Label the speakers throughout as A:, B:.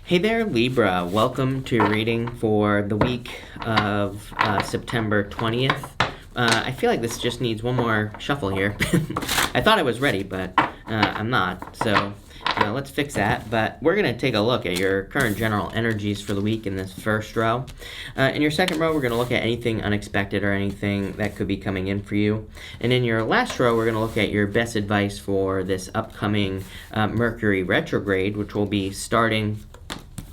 A: Hey there, Libra. Welcome to your reading for the week of September 20th. I feel like this just needs one more shuffle here. I thought I was ready, but I'm not. So let's fix that. But we're going to take a look at your current general energies for the week in this first row. In your second row, we're going to look at anything unexpected or anything that could be coming in for you. And in your last row, we're going to look at your best advice for this upcoming Mercury retrograde, which will be starting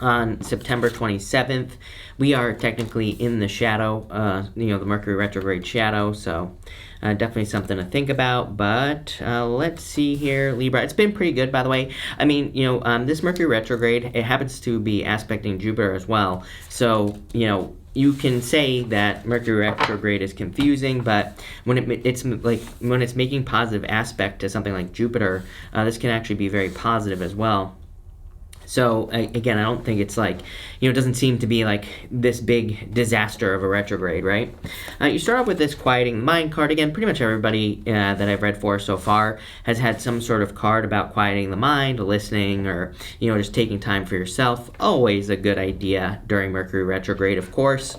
A: on September 27th. We are technically in the shadow, the Mercury retrograde shadow, so definitely something to think about. But let's see here, Libra. It's been pretty good, by the way. I mean, this Mercury retrograde, it happens to be aspecting Jupiter as well. So, you can say that Mercury retrograde is confusing, but when it's making positive aspect to something like Jupiter, this can actually be very positive as well. So, again, I don't think it's like, it doesn't seem to be like this big disaster of a retrograde, right? You start off with this quieting the mind card. Again, pretty much everybody that I've read for so far has had some sort of card about quieting the mind, listening, or, just taking time for yourself. Always a good idea during Mercury retrograde, of course.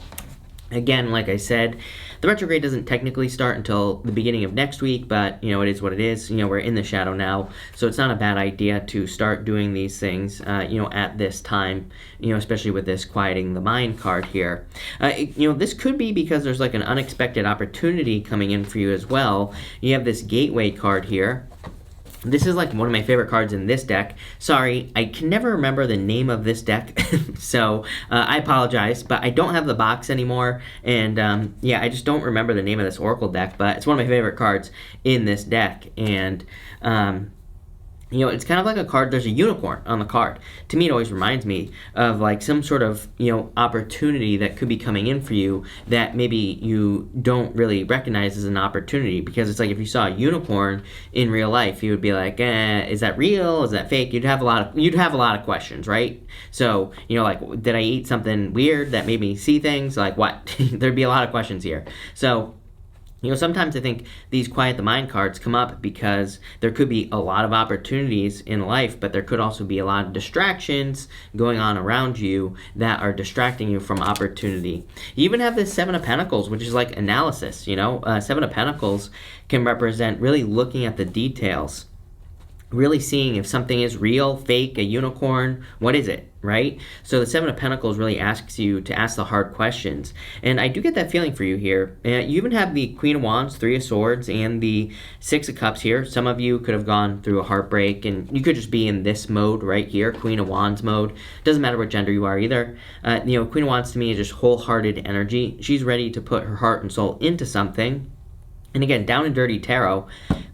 A: Again, like I said, the retrograde doesn't technically start until the beginning of next week, but, it is what it is. We're in the shadow now, so it's not a bad idea to start doing these things, at this time, especially with this quieting the mind card here. This could be because there's like an unexpected opportunity coming in for you as well. You have this gateway card here. This is like one of my favorite cards in this deck. Sorry, I can never remember the name of this deck, so I apologize, but I don't have the box anymore, and I just don't remember the name of this Oracle deck, but it's one of my favorite cards in this deck, and it's kind of like a card. There's a unicorn on the card. To me, it always reminds me of like some sort of, opportunity that could be coming in for you that maybe you don't really recognize as an opportunity, because it's like if you saw a unicorn in real life, you would be like, is that real? Is that fake? You'd have a lot of questions, right? So, like, did I eat something weird that made me see things? Like what? There'd be a lot of questions here. So, sometimes I think these quiet the mind cards come up because there could be a lot of opportunities in life, but there could also be a lot of distractions going on around you that are distracting you from opportunity. You even have this Seven of Pentacles, which is like analysis, Seven of Pentacles can represent really looking at the details, really seeing if something is real, fake, a unicorn, what is it, right? So the Seven of Pentacles really asks you to ask the hard questions. And I do get that feeling for you here. You even have the Queen of Wands, Three of Swords, and the Six of Cups here. Some of you could have gone through a heartbreak, and you could just be in this mode right here, Queen of Wands mode. Doesn't matter what gender you are either. Queen of Wands to me is just wholehearted energy. She's ready to put her heart and soul into something. And again, down and dirty tarot,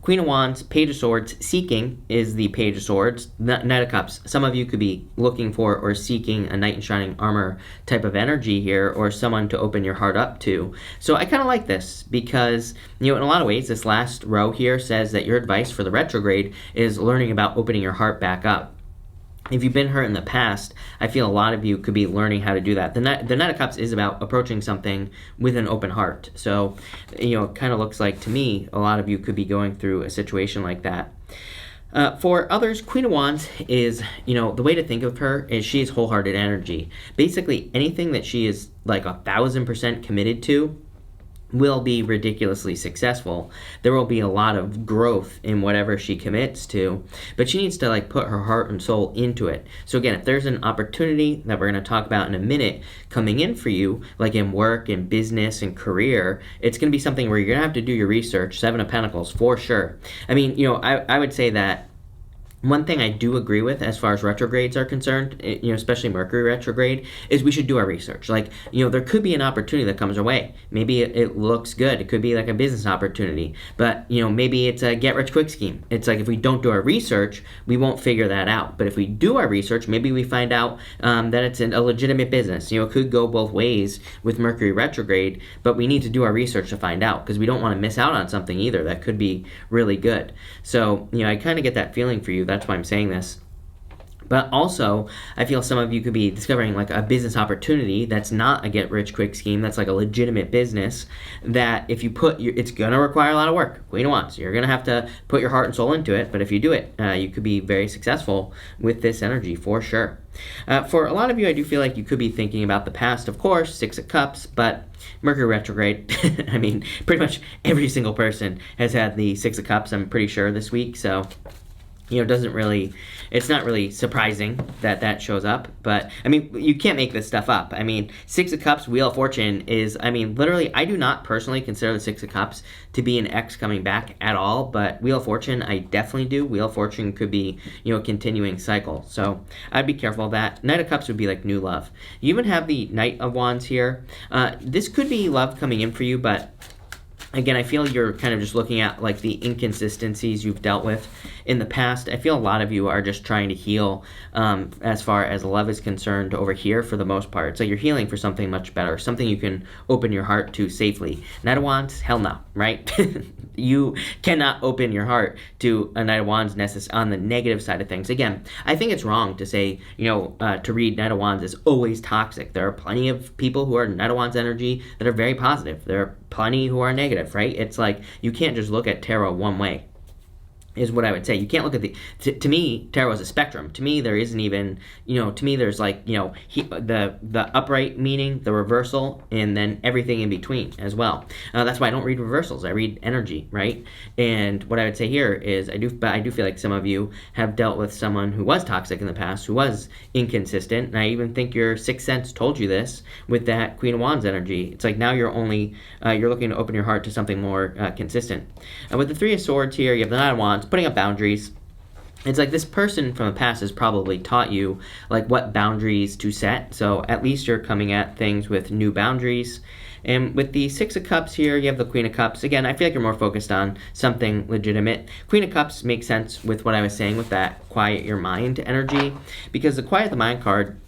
A: Queen of Wands, Page of Swords, seeking is the Page of Swords, Knight of Cups. Some of you could be looking for or seeking a knight in shining armor type of energy here, or someone to open your heart up to. So I kind of like this because, in a lot of ways, this last row here says that your advice for the retrograde is learning about opening your heart back up. If you've been hurt in the past, I feel a lot of you could be learning how to do that. The Knight of Cups is about approaching something with an open heart. So, it kind of looks like to me, a lot of you could be going through a situation like that. For others, Queen of Wands is, the way to think of her is she is wholehearted energy. Basically, anything that she is like 1,000% committed to will be ridiculously successful. There will be a lot of growth in whatever she commits to, but she needs to put her heart and soul into it. So again, if there's an opportunity that we're going to talk about in a minute coming in for you, like in work and business and career, it's going to be something where you're going to have to do your research. Seven of Pentacles for sure. I mean, I would say that one thing I do agree with as far as retrogrades are concerned, especially Mercury retrograde, is we should do our research. There could be an opportunity that comes our way. Maybe it looks good. It could be like a business opportunity. But, maybe it's a get-rich-quick scheme. It's like if we don't do our research, we won't figure that out. But if we do our research, maybe we find out that it's a legitimate business. It could go both ways with Mercury retrograde, but we need to do our research to find out because we don't want to miss out on something either that could be really good. So, I kind of get that feeling for you. That's why I'm saying this. But also, I feel some of you could be discovering like a business opportunity that's not a get-rich-quick scheme, that's like a legitimate business, that if you it's going to require a lot of work. Queen of Wands. You're going to have to put your heart and soul into it, but if you do it, you could be very successful with this energy for sure. For a lot of you, I do feel like you could be thinking about the past, of course, Six of Cups, but Mercury retrograde. I mean, pretty much every single person has had the Six of Cups, I'm pretty sure, this week, so it's not really surprising that shows up, but I mean, you can't make this stuff up. I mean, Six of Cups, Wheel of Fortune is, I mean, literally, I do not personally consider the Six of Cups to be an X coming back at all, but Wheel of Fortune, I definitely do. Wheel of Fortune could be, a continuing cycle, so I'd be careful of that. Knight of Cups would be like new love. You even have the Knight of Wands here. This could be love coming in for you, but again, I feel you're kind of just looking at like the inconsistencies you've dealt with in the past. I feel a lot of you are just trying to heal as far as love is concerned over here for the most part. So you're healing for something much better, something you can open your heart to safely. Knight of Wands, hell no, right? You cannot open your heart to a Knight of Wands on the negative side of things. Again, I think it's wrong to say, to read Knight of Wands is always toxic. There are plenty of people who are Knight of Wands energy that are very positive. There are plenty who are negative, right? It's like you can't just look at tarot one way, is what I would say. You can't look at to me, tarot is a spectrum. To me, there isn't even, to me, there's like, the upright meaning, the reversal, and then everything in between as well. That's why I don't read reversals. I read energy, right? And what I would say here is I do feel like some of you have dealt with someone who was toxic in the past, who was inconsistent. And I even think your sixth sense told you this with that Queen of Wands energy. It's like now you're looking to open your heart to something more consistent. And with the Three of Swords here, you have the Knight of Wands, putting up boundaries. It's like this person from the past has probably taught you like what boundaries to set, so at least you're coming at things with new boundaries. And with the Six of Cups here, you have the Queen of Cups. Again, I feel like you're more focused on something legitimate. Queen of Cups makes sense with what I was saying with that quiet your mind energy, because the quiet the mind card,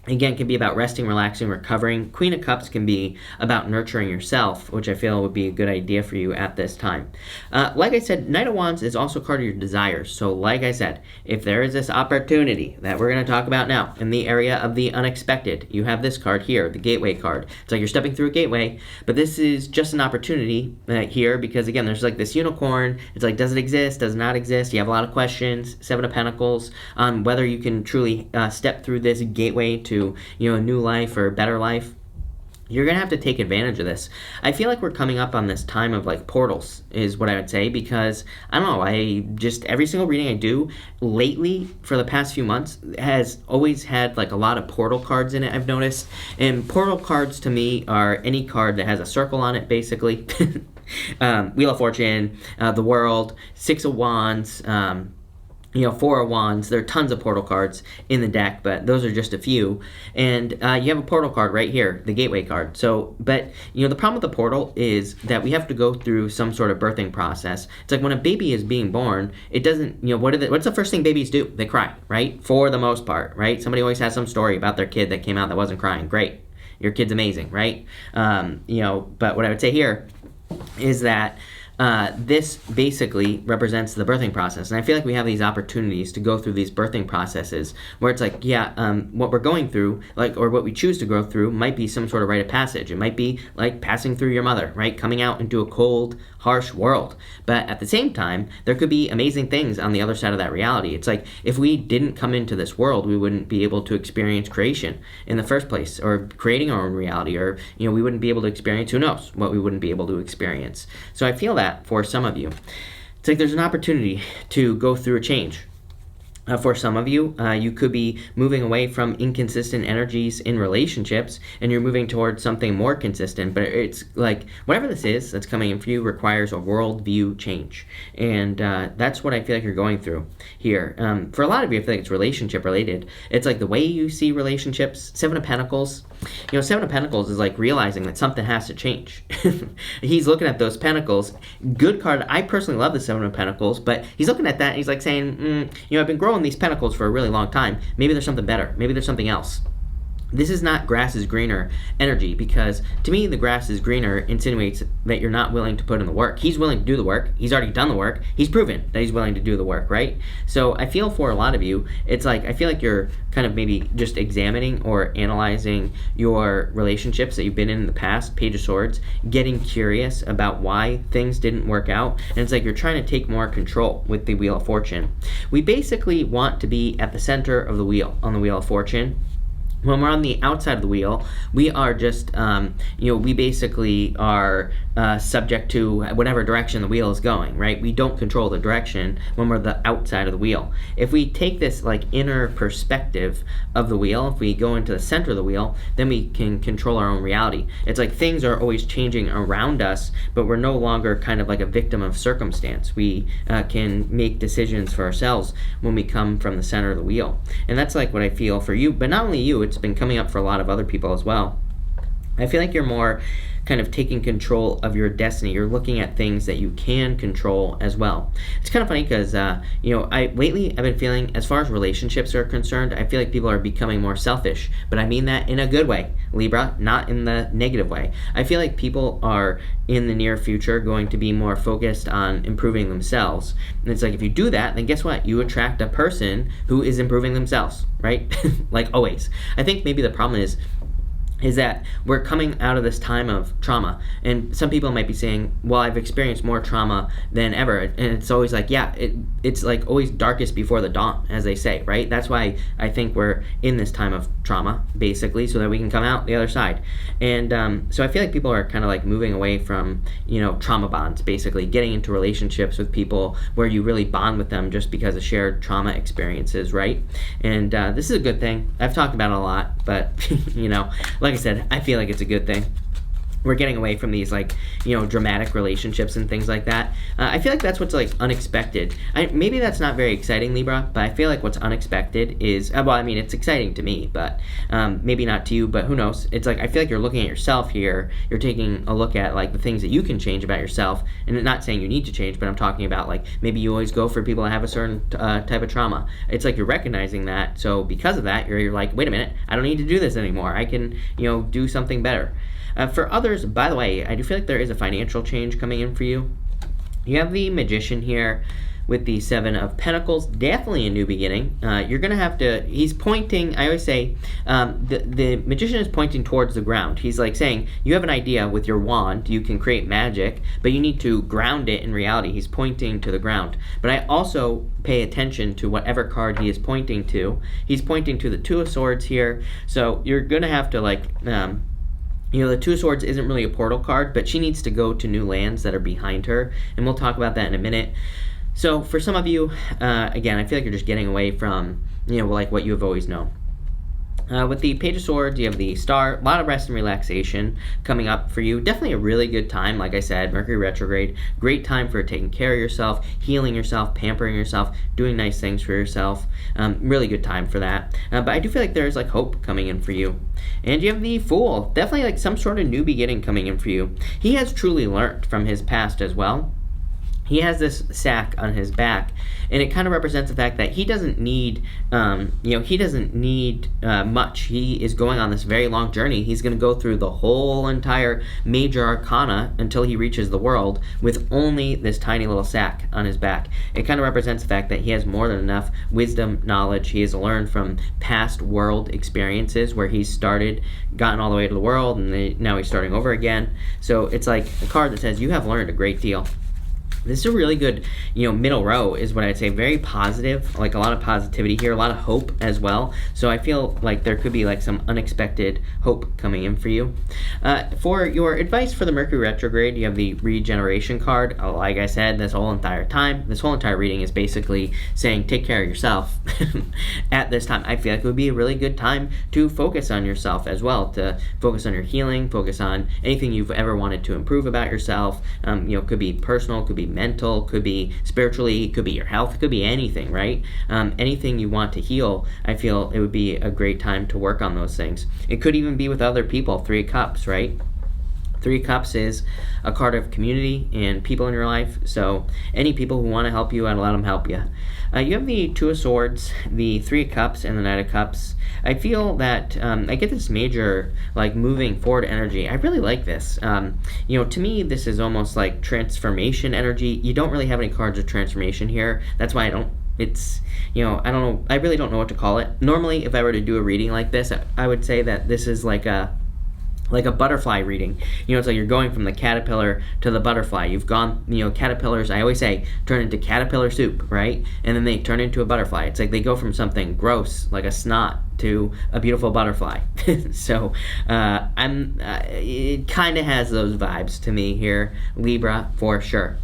A: again, can be about resting, relaxing, recovering. Queen of Cups can be about nurturing yourself, which I feel would be a good idea for you at this time. Like I said, Knight of Wands is also a card of your desires. So like I said, if there is this opportunity that we're going to talk about now in the area of the unexpected, you have this card here, the Gateway card. It's like you're stepping through a gateway, but this is just an opportunity here because, again, there's like this unicorn. It's like, does it exist? Does it not exist? You have a lot of questions. Seven of Pentacles on whether you can truly step through this gateway to a new life or a better life. You're gonna have to take advantage of this. I feel like we're coming up on this time of like portals is what I would say, because I don't know, I just every single reading I do lately for the past few months has always had like a lot of portal cards in it, I've noticed. And portal cards to me are any card that has a circle on it, basically. Wheel of Fortune, the World, Six of Wands, Four of Wands. There are tons of portal cards in the deck, but those are just a few. And you have a portal card right here, the Gateway card. So, but, the problem with the portal is that we have to go through some sort of birthing process. It's like when a baby is being born, it doesn't, what's the first thing babies do? They cry, right? For the most part, right? Somebody always has some story about their kid that came out that wasn't crying. Great. Your kid's amazing, right? But what I would say here is that this basically represents the birthing process. And I feel like we have these opportunities to go through these birthing processes where it's like, what we're going through, or what we choose to go through might be some sort of rite of passage. It might be like passing through your mother, right? Coming out into a cold, harsh world. But at the same time, there could be amazing things on the other side of that reality. It's like if we didn't come into this world, we wouldn't be able to experience creation in the first place, or creating our own reality, or we wouldn't be able to experience, who knows what we wouldn't be able to experience. So I feel that for some of you, it's like there's an opportunity to go through a change. For some of you, you could be moving away from inconsistent energies in relationships, and you're moving towards something more consistent. But it's like whatever this is that's coming in for you requires a worldview change, and that's what I feel like you're going through here. For a lot of you, I feel like it's relationship related. It's like the way you see relationships. Seven of Pentacles. Seven of Pentacles is like realizing that something has to change. He's looking at those pentacles. Good card. I personally love the Seven of Pentacles, but he's looking at that and he's like saying, I've been growing these pentacles for a really long time. Maybe there's something better. Maybe there's something else this is not grass is greener energy, because to me the grass is greener insinuates that you're not willing to put in the work. He's willing to do the work. He's already done the work. He's proven that he's willing to do the work, right? So I feel for a lot of you, it's like I feel like you're kind of maybe just examining or analyzing your relationships that you've been in the past, Page of Swords, getting curious about why things didn't work out, and it's like you're trying to take more control with the Wheel of Fortune. We basically want to be at the center of the wheel on the Wheel of Fortune. When we're on the outside of the wheel, we are just, we basically are subject to whatever direction the wheel is going, right? We don't control the direction when we're the outside of the wheel. If we take this like inner perspective of the wheel, if we go into the center of the wheel, then we can control our own reality. It's like things are always changing around us, but we're no longer kind of like a victim of circumstance. We can make decisions for ourselves when we come from the center of the wheel. And that's like what I feel for you, but not only you, it's been coming up for a lot of other people as well. I feel like you're more kind of taking control of your destiny. You're looking at things that you can control as well. It's kind of funny because, lately I've been feeling, as far as relationships are concerned, I feel like people are becoming more selfish, but I mean that in a good way, Libra, not in the negative way. I feel like people are, in the near future, going to be more focused on improving themselves. And it's like, if you do that, then guess what? You attract a person who is improving themselves, right? Like always. I think maybe the problem is that we're coming out of this time of trauma, and some people might be saying, well, I've experienced more trauma than ever, and it's always like, yeah, it's like always darkest before the dawn, as they say, right? That's why I think we're in this time of trauma, basically, so that we can come out the other side. And so I feel like people are kind of like moving away from, trauma bonds, basically getting into relationships with people where you really bond with them just because of shared trauma experiences, right? And this is a good thing. I've talked about it a lot, but like I said, I feel like it's a good thing. We're getting away from these dramatic relationships and things like that. I feel like that's what's like unexpected. Maybe that's not very exciting, Libra, but I feel like what's unexpected is, it's exciting to me, but maybe not to you, but who knows? It's like, I feel like you're looking at yourself here. You're taking a look at like the things that you can change about yourself, and not saying you need to change, but I'm talking about like maybe you always go for people that have a certain type of trauma. It's like you're recognizing that. So because of that, you're like, wait a minute, I don't need to do this anymore. I can, do something better. For others, by the way, I do feel like there is a financial change coming in for you. You have the Magician here with the Seven of Pentacles. Definitely a new beginning. You're going to have to, he's pointing, I always say, the Magician is pointing towards the ground. He's like saying, you have an idea with your wand, you can create magic, but you need to ground it in reality. He's pointing to the ground. But I also pay attention to whatever card he is pointing to. He's pointing to the Two of Swords here. So you're going to have to the Two of Swords isn't really a portal card, but she needs to go to new lands that are behind her, and we'll talk about that in a minute. So for some of you, again, I feel like you're just getting away from, like what you have always known. With the Page of Swords, you have the Star, a lot of rest and relaxation coming up for you. Definitely a really good time, like I said, Mercury retrograde. Great time for taking care of yourself, healing yourself, pampering yourself, doing nice things for yourself. Really good time for that. But I do feel like there's like hope coming in for you. And you have the Fool, definitely like some sort of new beginning coming in for you. He has truly learned from his past as well. He has this sack on his back, and it kind of represents the fact that he doesn't need, much. He is going on this very long journey. He's going to go through the whole entire major arcana until he reaches the world with only this tiny little sack on his back. It kind of represents the fact that he has more than enough wisdom, knowledge. He has learned from past world experiences where he's started, gotten all the way to the world, and now he's starting over again. So it's like a card that says you have learned a great deal. This is a really good, middle row is what I'd say. Very positive, like a lot of positivity here, a lot of hope as well. So I feel like there could be like some unexpected hope coming in for you. For your advice for the Mercury retrograde, you have the regeneration card. Like I said, this whole entire reading is basically saying take care of yourself at this time. I feel like it would be a really good time to focus on yourself as well, to focus on your healing, focus on anything you've ever wanted to improve about yourself. Could be personal, could be mental, could be spiritually, could be your health, could be anything, right? Anything you want to heal, I feel it would be a great time to work on those things. It could even be with other people. Three of Cups, right? Three of Cups is a card of community and people in your life. So any people who want to help you out, let them help you. You have the Two of Swords, the Three of Cups, and the Knight of Cups. I feel that I get this major, like, moving forward energy. I really like this. To me, this is almost like transformation energy. You don't really have any cards of transformation here. That's why I don't I don't know. I really don't know what to call it. Normally, if I were to do a reading like this, I would say that this is like a butterfly reading. It's like you're going from the caterpillar to the butterfly. You've gone, caterpillars, I always say, turn into caterpillar soup, right? And then they turn into a butterfly. It's like they go from something gross, like a snot, to a beautiful butterfly. So it kind of has those vibes to me here, Libra, for sure.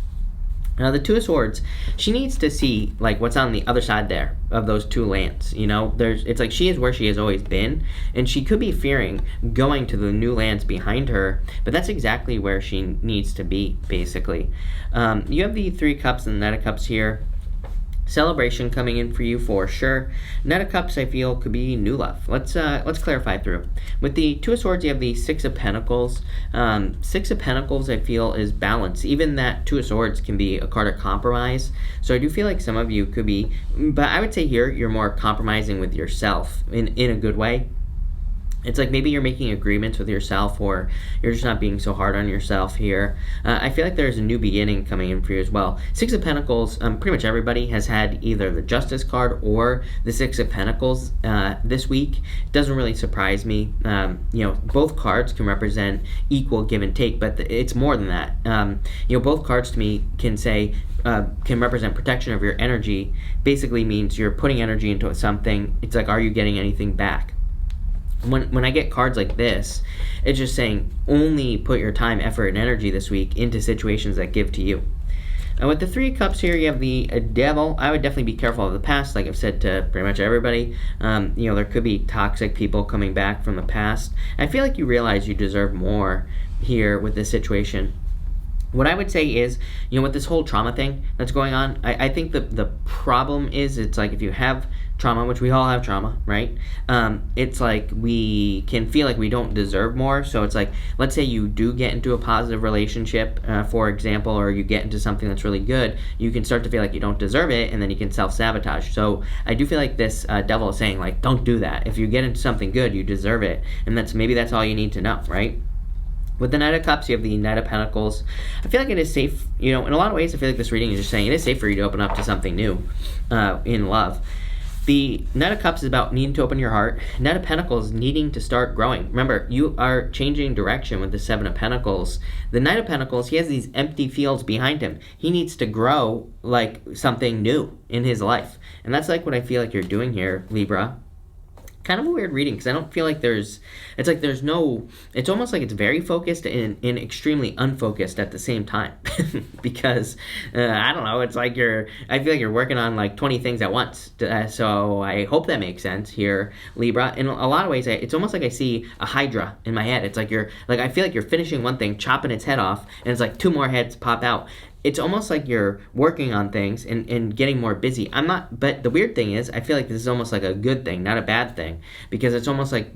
A: Now, the Two of Swords, she needs to see, like, what's on the other side there of those two lands. It's like she is where she has always been, and she could be fearing going to the new lands behind her, but that's exactly where she needs to be, basically. You have the Three of Cups and the Knight of Cups here. Celebration coming in for you for sure. Knight of Cups, I feel, could be new love. Let's clarify through. With the Two of Swords, you have the Six of Pentacles. Six of Pentacles, I feel, is balance. Even that Two of Swords can be a card of compromise. So I do feel like some of you could be, but I would say here you're more compromising with yourself in a good way. It's like maybe you're making agreements with yourself, or you're just not being so hard on yourself here. I feel like there's a new beginning coming in for you as well. Six of Pentacles, pretty much everybody has had either the Justice card or the Six of Pentacles this week. It doesn't really surprise me. Both cards can represent equal give and take, but it's more than that. Both cards to me can say, can represent protection of your energy. Basically means you're putting energy into something. It's like, are you getting anything back? When I get cards like this, it's just saying only put your time, effort, and energy this week into situations that give to you. And with the Three of Cups here, you have the Devil. I would definitely be careful of the past, like I've said to pretty much everybody. There could be toxic people coming back from the past. I feel like you realize you deserve more here with this situation. What I would say is, with this whole trauma thing that's going on, I think the problem is, it's like if you have trauma, which we all have trauma, right? It's like we can feel like we don't deserve more. So it's like, let's say you do get into a positive relationship, for example, or you get into something that's really good, you can start to feel like you don't deserve it, and then you can self-sabotage. So I do feel like this Devil is saying, like, don't do that. If you get into something good, you deserve it. And maybe that's all you need to know, right? With the Knight of Cups, you have the Knight of Pentacles. I feel like it is safe, in a lot of ways, I feel like this reading is just saying it is safe for you to open up to something new in love. The Knight of Cups is about needing to open your heart. Knight of Pentacles needing to start growing. Remember, you are changing direction with the Seven of Pentacles. The Knight of Pentacles, he has these empty fields behind him. He needs to grow like something new in his life. And that's like what I feel like you're doing here, Libra. Kind of a weird reading, because I don't feel like it's almost like it's very focused and extremely unfocused at the same time. Because, I don't know, I feel like you're working on like 20 things at once. So I hope that makes sense here, Libra. In a lot of ways, it's almost like I see a Hydra in my head. It's like I feel like you're finishing one thing, chopping its head off, and it's like two more heads pop out. It's almost like you're working on things and getting more busy. But the weird thing is, I feel like this is almost like a good thing, not a bad thing, because it's almost like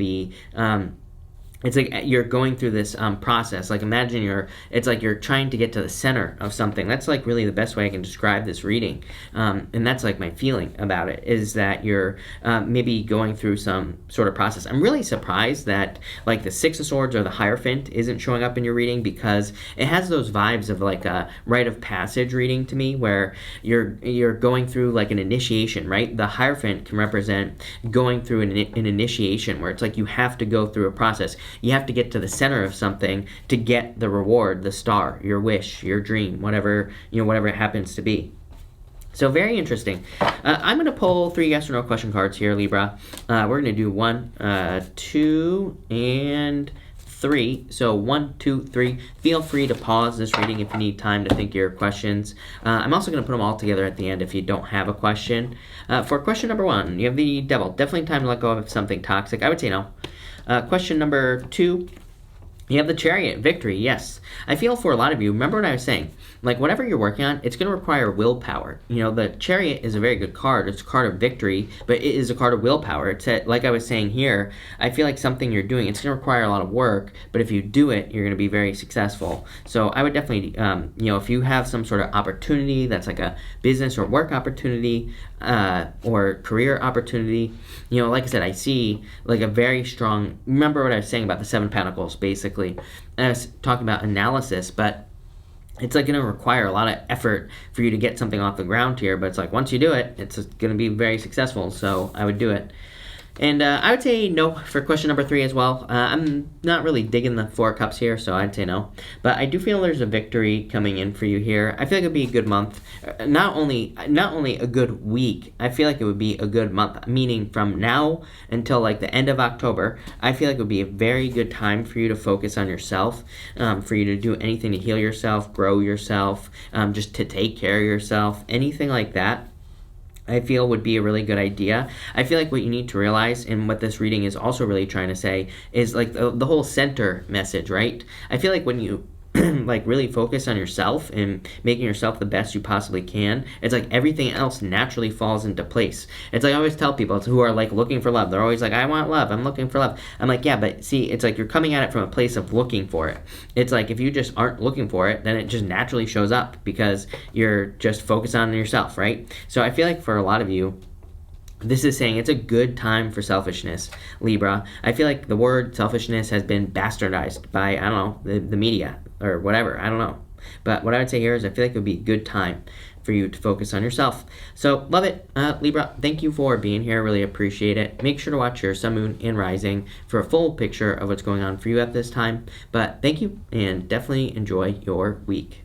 A: it's like you're going through this process. Like imagine it's like you're trying to get to the center of something. That's like really the best way I can describe this reading. And that's like my feeling about it, is that you're maybe going through some sort of process. I'm really surprised that like the Six of Swords or the Hierophant isn't showing up in your reading, because it has those vibes of like a rite of passage reading to me, where you're going through like an initiation, right? The Hierophant can represent going through an initiation, where it's like you have to go through a process. You have to get to the center of something to get the reward, the star, your wish, your dream, whatever it happens to be. So very interesting. I'm going to pull 3 yes or no question cards here, Libra. We're going to do 1, 2, and 3. So 1, 2, 3. Feel free to pause this reading if you need time to think your questions. I'm also going to put them all together at the end if you don't have a question. For question number 1, you have the Devil. Definitely time to let go of something toxic. I would say no. Question number 2, You have the Chariot, victory, yes. I feel for a lot of you, remember what I was saying, like whatever you're working on, it's going to require willpower. You know, the Chariot is a very good card. It's a card of victory, but it is a card of willpower. It's like I was saying here, I feel like something you're doing, it's going to require a lot of work, but if you do it, you're going to be very successful. So I would definitely, you know, if you have some sort of opportunity that's like a business or work opportunity, or career opportunity, you know, like I said, I see like a very strong, remember what I was saying about the Seven Pentacles, basically. I was talking about analysis, but it's like going to require a lot of effort for you to get something off the ground here, but it's like once you do it, it's going to be very successful, so I would do it. And I would say no for question number 3 as well. I'm not really digging the 4 cups here, so I'd say no. But I do feel there's a victory coming in for you here. I feel like it'd be a good month. Not only a good week, I feel like it would be a good month. Meaning from now until like the end of October, I feel like it would be a very good time for you to focus on yourself, for you to do anything to heal yourself, grow yourself, just to take care of yourself, anything like that. I feel would be a really good idea. I feel like what you need to realize, and what this reading is also really trying to say, is like the whole center message, right? I feel like when you like really focus on yourself and making yourself the best you possibly can, it's like everything else naturally falls into place. It's like I always tell people who are like looking for love, they're always like, I want love, I'm looking for love. I'm like, yeah, but see, it's like you're coming at it from a place of looking for it. It's like if you just aren't looking for it, then it just naturally shows up because you're just focused on yourself, right? So I feel like for a lot of you, this is saying it's a good time for selfishness, Libra. I feel like the word selfishness has been bastardized by, I don't know, the media or whatever. I don't know. But what I would say here is I feel like it would be a good time for you to focus on yourself. So love it, Libra. Thank you for being here. Really appreciate it. Make sure to watch your sun, moon, and rising for a full picture of what's going on for you at this time. But thank you, and definitely enjoy your week.